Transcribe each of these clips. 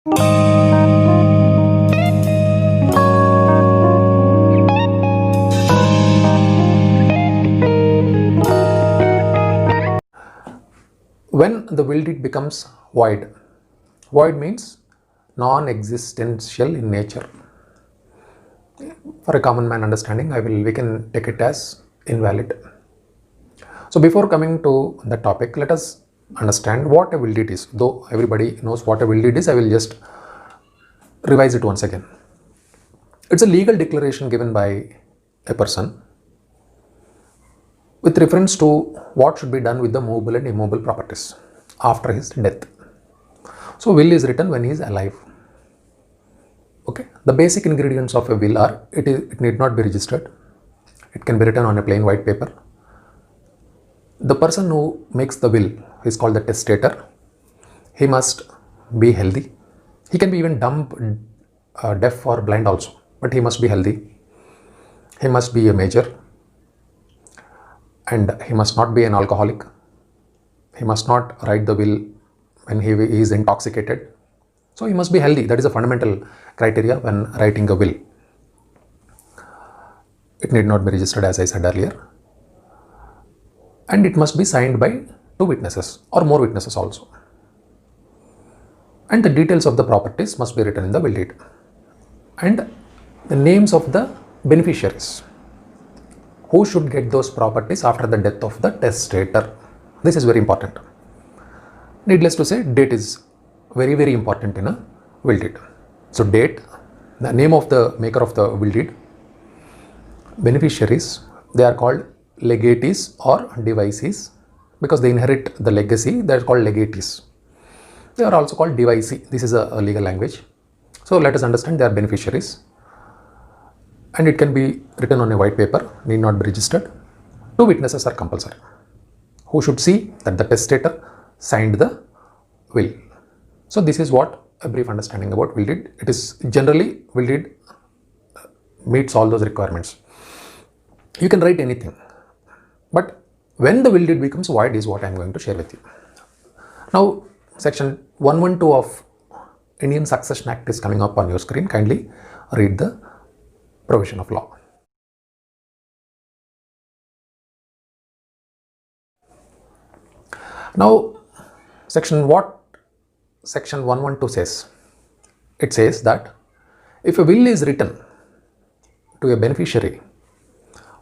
When the will deed becomes void, void means non-existential in nature. For a common man understanding, we can take it as invalid. So before coming to the topic, let us understand what a will deed is. Though everybody knows what a will deed is, I will just revise it once again. It's a legal declaration given by a person with reference to what should be done with the movable and immovable properties after his death. So will is written when he is alive. Okay, the basic ingredients of a will are it need not be registered. It can be written on a plain white paper. The person who makes the will is called the testator. He must be healthy. He can be even dumb, deaf or blind also, but he must be healthy. He must be a major, and he must not be an alcoholic. He must not write the will when he is intoxicated. So he must be healthy. That is a fundamental criteria when writing a will. It need not be registered, as I said earlier. And it must be signed by 2 witnesses or more witnesses also. And the details of the properties must be written in the will deed. And the names of the beneficiaries who should get those properties after the death of the testator. This is very important. Needless to say, date is very, very important in a will deed. So date, the name of the maker of the will deed, beneficiaries, they are called legatees or devisees because they inherit the legacy. They are called legatees. They are also called devicee. This is a legal language. So let us understand they are beneficiaries. And it can be written on a white paper, need not be registered. 2 witnesses are compulsory who should see that the testator signed the will. So this is what a brief understanding about will deed. It is generally will deed meets all those requirements. You can write anything, but when the will deed becomes void is what I am going to share with you. Now section 112 of Indian Succession Act is coming up on your screen. Kindly read the provision of law. Now section 112 says? It says that if a will is written to a beneficiary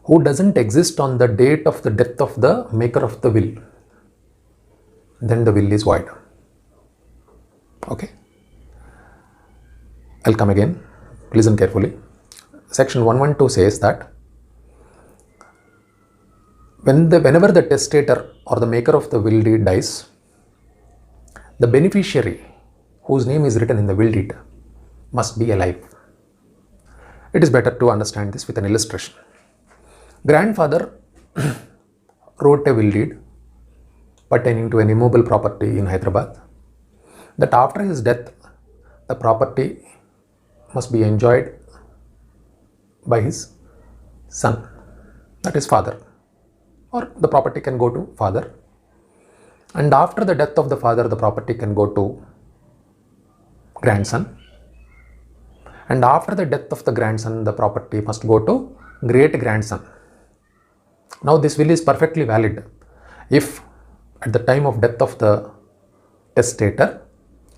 who doesn't exist on the date of the death of the maker of the will, then the will is void. Okay, I'll come again. Listen carefully. Section 112 says that whenever the testator or the maker of the will deed dies, the beneficiary whose name is written in the will deed must be alive. It is better to understand this with an illustration. Grandfather wrote a will deed pertaining to an immovable property in Hyderabad, that after his death, the property must be enjoyed by his son, that is father, or the property can go to father. And after the death of the father, the property can go to grandson. And after the death of the grandson, the property must go to great grandson. Now this will is perfectly valid if at the time of death of the testator,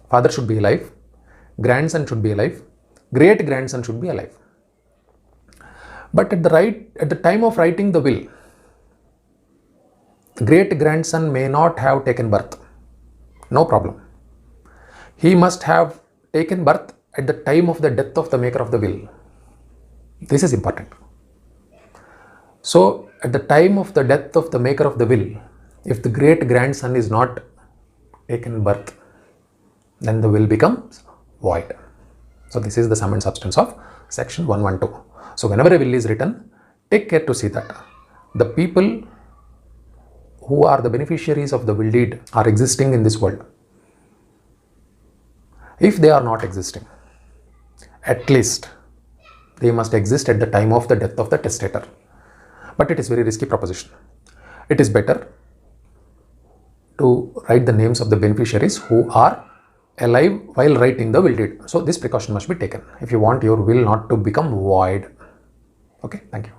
father should be alive, grandson should be alive, great grandson should be alive. But at the time of writing the will, great grandson may not have taken birth. No problem. He must have taken birth at the time of the death of the maker of the will. This is important. So at the time of the death of the maker of the will, if the great grandson is not taken birth, then the will becomes void. So this is the sum and substance of section 112. So whenever a will is written, take care to see that the people who are the beneficiaries of the will deed are existing in this world. If they are not existing, at least they must exist at the time of the death of the testator. But it is very risky proposition. It is better to write the names of the beneficiaries who are alive while writing the will deed. So this precaution must be taken if you want your will not to become void. Okay, thank you.